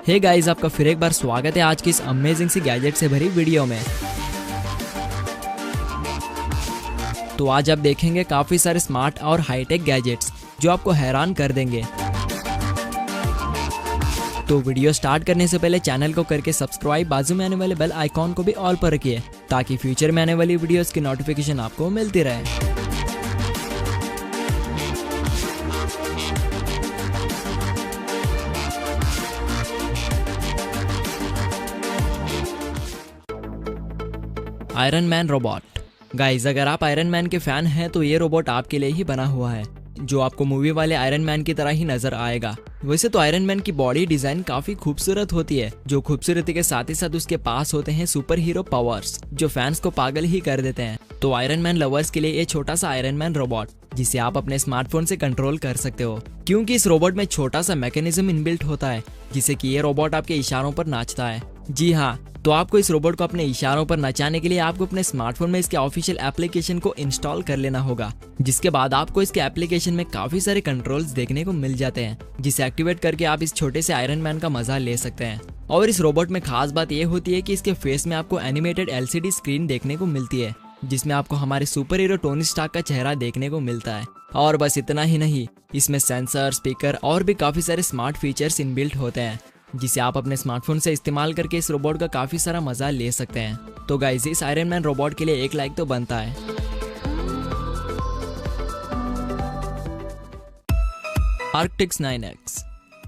Hey guys, आपका फिर एक बार स्वागत है आज की इस अमेजिंग सी गैजेट से भरी वीडियो में। तो आज आप देखेंगे काफी सारे स्मार्ट और हाईटेक गैजेट्स जो आपको हैरान कर देंगे। तो वीडियो स्टार्ट करने से पहले चैनल को करके सब्सक्राइब, बाजू में आने वाले बेल आइकॉन को भी ऑल पर रखिए ताकि फ्यूचर में आने वाली वीडियोस की नोटिफिकेशन आपको मिलती रहे। Iron man robot. गाइस, अगर आप आयरन मैन के फैन हैं तो ये रोबोट आपके लिए ही बना हुआ है, जो आपको मूवी वाले आयरन मैन की तरह ही नजर आएगा। वैसे तो आयरन मैन की बॉडी डिजाइन काफी खूबसूरत होती है, जो खूबसूरती के साथ ही साथ उसके पास होते हैं सुपर हीरो पावर्स जो फैंस को पागल ही कर देते हैं। तो आयरन मैन लवर्स के लिए ये छोटा सा आयरन मैन रोबोट जिसे आप अपने स्मार्टफोन से कंट्रोल कर सकते हो, क्योंकि इस रोबोट में छोटा सा मैकेनिज्म इनबिल्ट होता है जिससे कि ये रोबोट आपके इशारों पर नाचता है। जी हाँ, तो आपको इस रोबोट को अपने इशारों पर नचाने के लिए आपको अपने स्मार्टफोन में इसके ऑफिशियल एप्लीकेशन को इंस्टॉल कर लेना होगा, जिसके बाद आपको इसके एप्लीकेशन में काफी सारे कंट्रोल्स देखने को मिल जाते हैं, जिसे एक्टिवेट करके आप इस छोटे से आयरन मैन का मजा ले सकते हैं। और इस रोबोट में खास बात यह होती है कि इसके फेस में आपको एनिमेटेड LCD स्क्रीन देखने को मिलती है, जिसमें आपको हमारे सुपर हीरो टोनी स्टार्क का चेहरा देखने को मिलता है। और बस इतना ही नहीं, इसमें सेंसर, स्पीकर और भी काफी सारे स्मार्ट फीचर्स इनबिल्ट होते हैं, जिसे आप अपने स्मार्टफोन से इस्तेमाल करके इस रोबोट का काफी सारा मजा ले सकते हैं। तो गाइस, इस आयरन मैन रोबोट के लिए एक लाइक तो बनता है। आर्क्टिक्स 9X।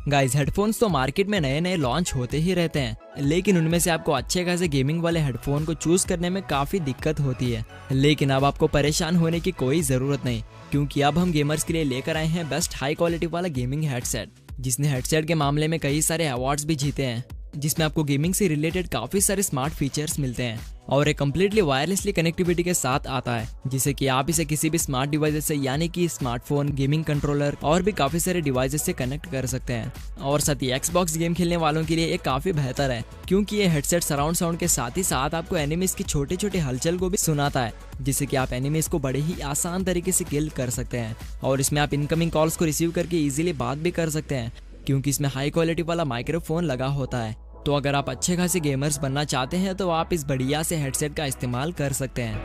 गाइस, हेडफोन्स तो मार्केट में नए नए लॉन्च होते ही रहते हैं, लेकिन उनमें से आपको अच्छे खासे गेमिंग वाले हेडफोन को चूज करने में काफी दिक्कत होती है। लेकिन अब आपको परेशान होने की कोई जरूरत नहीं, क्योंकि अब हम गेमर्स के लिए लेकर आए हैं बेस्ट हाई क्वालिटी वाला गेमिंग हेडसेट, जिसने हेडसेट के मामले में कई सारे अवार्ड्स भी जीते हैं, जिसमें आपको गेमिंग से रिलेटेड काफी सारे स्मार्ट फीचर्स मिलते हैं और एक कम्प्लीटली वायरलेसली कनेक्टिविटी के साथ आता है, जिससे कि आप इसे किसी भी स्मार्ट डिवाइस से यानी कि स्मार्टफोन, गेमिंग कंट्रोलर और भी काफी सारे डिवाइसेस से कनेक्ट कर सकते हैं। और साथ ही Xbox गेम खेलने वालों के लिए ये काफी बेहतर है, क्योंकि ये हेडसेट सराउंड साउंड के साथ ही साथ आपको एनिमीज की छोटे छोटे हलचल को भी सुनाता है, जिससे कि आप एनिमीज को बड़े ही आसान तरीके से किल कर सकते हैं। और इसमें आप इनकमिंग कॉल्स को रिसीव करके इजीली बात भी कर सकते हैं, क्योंकि इसमें हाई क्वालिटी वाला माइक्रोफोन लगा होता है। तो अगर आप अच्छे खासे गेमर्स बनना चाहते हैं तो आप इस बढ़िया से हेडसेट का इस्तेमाल कर सकते हैं।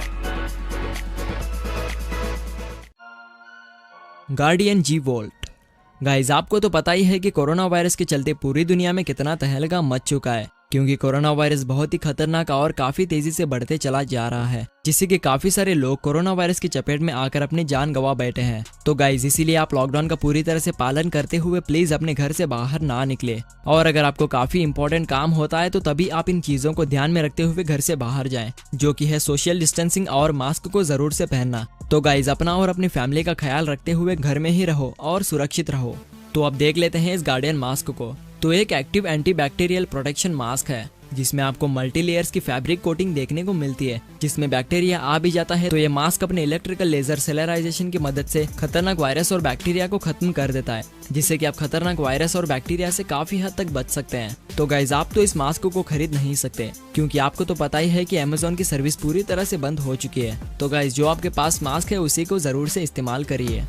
Guardian G Volt। गाइस, आपको तो पता ही है कि कोरोना वायरस के चलते पूरी दुनिया में कितना तहलका मच चुका है, क्योंकि कोरोना वायरस बहुत ही खतरनाक और काफी तेजी से बढ़ते चला जा रहा है, जिससे कि काफी सारे लोग कोरोना वायरस की चपेट में आकर अपनी जान गंवा बैठे हैं। तो गाइस, इसीलिए आप लॉकडाउन का पूरी तरह से पालन करते हुए प्लीज अपने घर से बाहर ना निकले, और अगर आपको काफी इंपॉर्टेंट काम होता है तो तभी आप इन चीजों को ध्यान में रखते हुए घर से बाहर जाएं, जो कि है सोशल डिस्टेंसिंग और मास्क को जरूर से पहनना। तो गाइस, अपना और अपनी फैमिली का ख्याल रखते हुए घर में ही रहो और सुरक्षित रहो। तो अब देख लेते हैं इस गार्डियन मास्क को। तो एक एक्टिव एंटीबैक्टीरियल प्रोटेक्शन मास्क है, जिसमें आपको मल्टी लेयर्स की फैब्रिक कोटिंग देखने को मिलती है, जिसमें बैक्टीरिया आ भी जाता है तो ये मास्क अपने इलेक्ट्रिकल लेजर सेलराइजेशन की मदद से खतरनाक वायरस और बैक्टीरिया को खत्म कर देता है, जिससे कि आप खतरनाक वायरस और बैक्टीरिया से काफी हद तक बच सकते हैं। तो गाइस, आप तो इस मास्क को खरीद नहीं सकते, क्योंकि आपको तो पता ही है कि Amazon की सर्विस पूरी तरह से बंद हो चुकी है। तो गाइस, जो आपके पास मास्क है उसी को जरूर से इस्तेमाल करिए।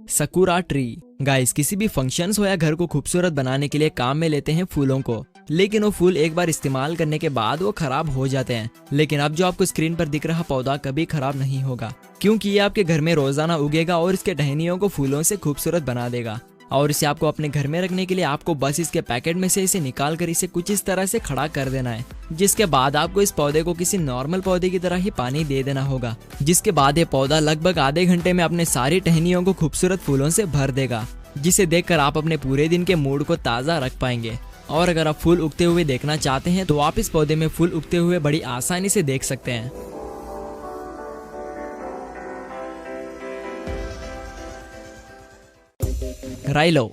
Sakura tree. गाइस, किसी भी फंक्शंस हो या घर को खूबसूरत बनाने के लिए काम में लेते हैं फूलों को, लेकिन वो फूल एक बार इस्तेमाल करने के बाद वो खराब हो जाते हैं। लेकिन अब जो आपको स्क्रीन पर दिख रहा पौधा कभी खराब नहीं होगा, क्योंकि ये आपके घर में रोजाना उगेगा और इसके टहनियों को फूलों से खूबसूरत बना देगा। और इसे आपको अपने घर में रखने के लिए आपको बस इसके पैकेट में से इसे निकाल कर इसे कुछ इस तरह से खड़ा कर देना है, जिसके बाद आपको इस पौधे को किसी नॉर्मल पौधे की तरह ही पानी दे देना होगा, जिसके बाद ये पौधा लगभग आधे घंटे में अपने सारी टहनियों को खूबसूरत फूलों से भर देगा, जिसे देखकर आप अपने पूरे दिन के मूड को ताज़ा रख पाएंगे। और अगर आप फूल उगते हुए देखना चाहते हैं तो आप इस पौधे में फूल उगते हुए बड़ी आसानी से देख सकते हैं। राइलो।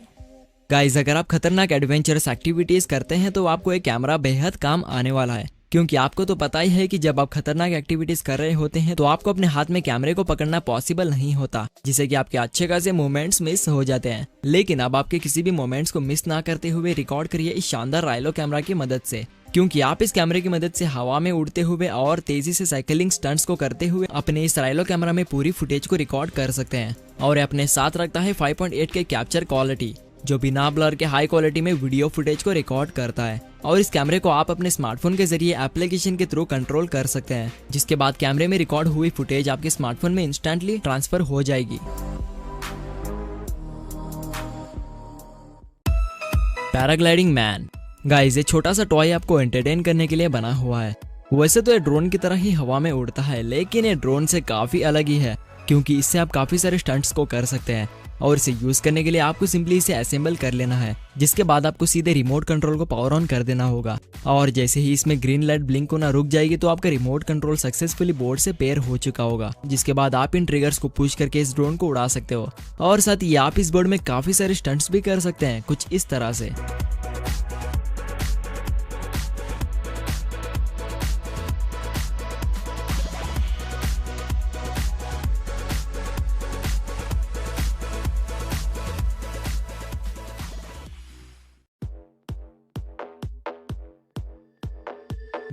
गाइस, अगर आप खतरनाक एडवेंचरस एक्टिविटीज करते हैं तो आपको एक कैमरा बेहद काम आने वाला है, क्योंकि आपको तो पता ही है कि जब आप खतरनाक एक्टिविटीज कर रहे होते हैं तो आपको अपने हाथ में कैमरे को पकड़ना पॉसिबल नहीं होता, जिससे कि आपके अच्छे खासे मूवमेंट्स मिस हो जाते हैं। लेकिन अब आपके किसी भी मोमेंट्स को मिस ना करते हुए रिकॉर्ड करिए इस शानदार राइलो कैमरा की मदद से, क्योंकि आप इस कैमरे की मदद से हवा में उड़ते हुए और तेजी से साइकिलिंग स्टंट्स को करते हुए अपने इस राइलो कैमरा में पूरी फुटेज को रिकॉर्ड कर सकते हैं। और अपने साथ रखता है 5.8 के कैप्चर क्वालिटी, जो बिना ब्लर के हाई क्वालिटी में वीडियो फुटेज को रिकॉर्ड करता है। और इस कैमरे को आप अपने स्मार्टफोन के जरिए एप्लीकेशन के थ्रू कंट्रोल कर सकते हैं, जिसके बाद कैमरे में रिकॉर्ड हुई फुटेज आपके स्मार्टफोन में इंस्टेंटली ट्रांसफर हो जाएगी। Paragliding man. गाइस, ये छोटा सा टॉय आपको एंटरटेन करने के लिए बना हुआ है। वैसे तो ये ड्रोन की तरह ही हवा में उड़ता है, लेकिन ये ड्रोन से काफी अलग ही है, क्योंकि इससे आप काफी सारे स्टंट्स को कर सकते हैं। और इसे यूज करने के लिए आपको सिंपली इसे असेंबल कर लेना है, जिसके बाद आपको सीधे रिमोट कंट्रोल को पावर ऑन कर देना होगा। और जैसे ही इसमें ग्रीन लाइट ब्लिंक होना रुक जाएगी तो आपका रिमोट कंट्रोल सक्सेसफुली बोर्ड से पेयर हो चुका होगा, जिसके बाद आप इन ट्रिगर्स को पुश करके इस ड्रोन को उड़ा सकते हो। और साथ ही आप इस बोर्ड में काफी सारे स्टंट्स भी कर सकते हैं, कुछ इस तरह से।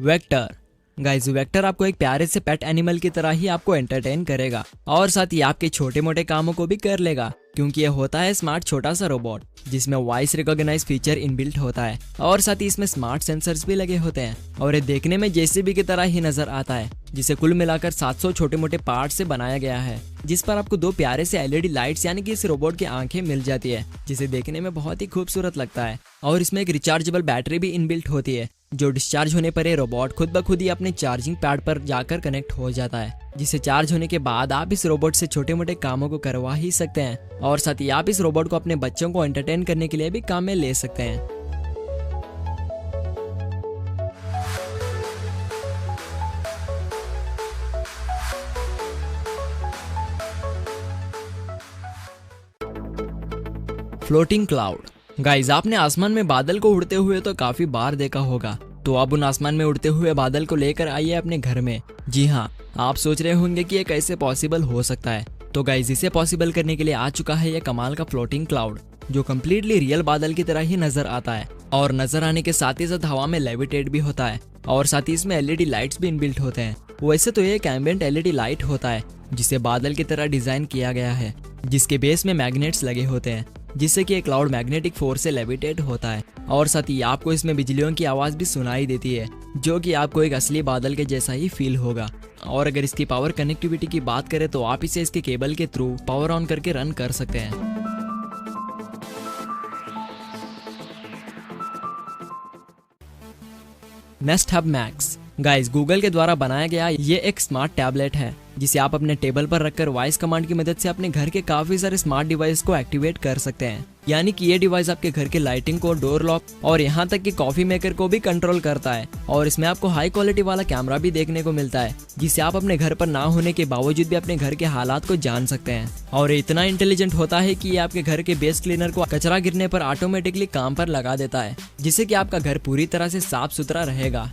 वेक्टर। गाइस, वेक्टर आपको एक प्यारे से पेट एनिमल की तरह ही आपको एंटरटेन करेगा और साथ ही आपके छोटे मोटे कामों को भी कर लेगा, क्योंकि यह होता है स्मार्ट छोटा सा रोबोट जिसमें वॉइस रिकॉग्नाइज फीचर इनबिल्ट होता है और साथ ही इसमें स्मार्ट सेंसर्स भी लगे होते हैं। और ये देखने में जेसीबी की तरह ही नजर आता है, जिसे कुल मिलाकर 700 छोटे मोटे पार्ट से बनाया गया है, जिस पर आपको 2 प्यारे से एलईडी लाइट्स यानी कि इस रोबोट की आंखें मिल जाती है, जिसे देखने में बहुत ही खूबसूरत लगता है। और इसमें एक रिचार्जेबल बैटरी भी इनबिल्ट होती है, जो डिस्चार्ज होने पर ये रोबोट खुद ब खुद ही अपने चार्जिंग पैड पर जाकर कनेक्ट हो जाता है, जिसे चार्ज होने के बाद आप इस रोबोट से छोटे मोटे कामों को करवा ही सकते हैं। और साथ ही आप इस रोबोट को अपने बच्चों को एंटरटेन करने के लिए भी काम में ले सकते हैं। Floating cloud. गाइस, आपने आसमान में बादल को उड़ते हुए तो काफी बार देखा होगा, तो अब उन आसमान में उड़ते हुए बादल को लेकर आइए अपने घर में। जी हाँ, आप सोच रहे होंगे कि ये कैसे पॉसिबल हो सकता है। तो गाइस, इसे पॉसिबल करने के लिए आ चुका है ये कमाल का फ्लोटिंग क्लाउड, जो कम्प्लीटली रियल बादल की तरह ही नजर आता है और नजर आने के साथ ही साथ हवा में लेविटेट भी होता है और साथ ही इसमें एलईडी लाइट्स भी इनबिल्ट होते हैं। वैसे तो ये एक एम्बिएंट एलईडी लाइट होता है, जिसे बादल की तरह डिजाइन किया गया है, जिसके बेस में मैग्नेट्स लगे होते हैं, जिससे कि क्लाउड मैग्नेटिक फोर्स से लेविटेट होता है। और साथ ही आपको इसमें बिजलियों की आवाज भी सुनाई देती है, जो कि आपको एक असली बादल के जैसा ही फील होगा। और अगर इसकी पावर कनेक्टिविटी की बात करें तो आप इसे इसके केबल के थ्रू पावर ऑन करके रन कर सकते हैं। Nest hub max. Guys, Google के द्वारा बनाया गया ये एक स्मार्ट टैबलेट है, जिसे आप अपने टेबल पर रखकर वॉइस कमांड की मदद से अपने घर के काफी सारे स्मार्ट डिवाइस को एक्टिवेट कर सकते हैं। यानी कि ये डिवाइस आपके घर के लाइटिंग को, डोर लॉक और यहाँ तक कि कॉफी मेकर को भी कंट्रोल करता है। और इसमें आपको हाई क्वालिटी वाला कैमरा भी देखने को मिलता है, जिससे आप अपने घर पर ना होने के बावजूद भी अपने घर के हालात को जान सकते हैं। और ये इतना इंटेलिजेंट होता है कि ये आपके घर के बेस क्लीनर को कचरा गिरने पर ऑटोमेटिकली काम पर लगा देता है, जिससे कि आपका घर पूरी तरह से साफ सुथरा रहेगा।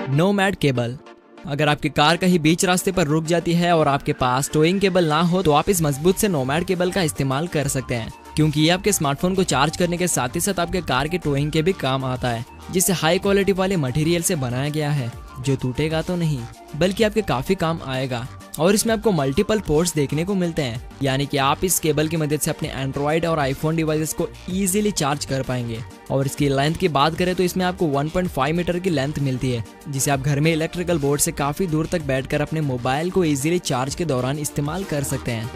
Nomad cable. अगर आपकी कार कहीं बीच रास्ते पर रुक जाती है और आपके पास टोइंग केबल ना हो, तो आप इस मजबूत से नोमैड केबल का इस्तेमाल कर सकते हैं, क्योंकि ये आपके स्मार्टफोन को चार्ज करने के साथ ही साथ आपके कार के टोइंग के भी काम आता है, जिसे हाई क्वालिटी वाले मटेरियल से बनाया गया है, जो टूटेगा तो नहीं बल्कि आपके काफी काम आएगा। और इसमें आपको मल्टीपल पोर्ट्स देखने को मिलते हैं, यानी कि आप इस केबल की मदद से अपने एंड्रॉइड और आईफोन डिवाइसेस को इजीली चार्ज कर पाएंगे। और इसकी लेंथ की बात करें तो इसमें आपको 1.5 मीटर की लेंथ मिलती है, जिसे आप घर में इलेक्ट्रिकल बोर्ड से काफी दूर तक बैठकर अपने मोबाइल को इजीली चार्ज के दौरान इस्तेमाल कर सकते हैं।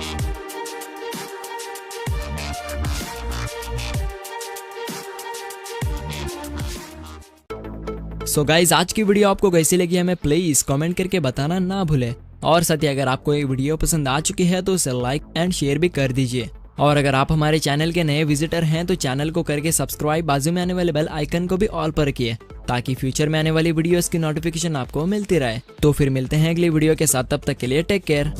सो गाइज, आज की वीडियो आपको कैसी लगी हमें प्लीज कमेंट करके बताना ना भूले। और साथ ही अगर आपको ये वीडियो पसंद आ चुकी है तो उसे लाइक एंड शेयर भी कर दीजिए। और अगर आप हमारे चैनल के नए विजिटर हैं तो चैनल को करके सब्सक्राइब, बाजू में आने वाले बेल आइकन को भी ऑल पर रखिए, ताकि फ्यूचर में आने वाली वीडियोस की नोटिफिकेशन आपको मिलती रहे। तो फिर मिलते हैं अगली वीडियो के साथ, तब तक के लिए टेक केयर।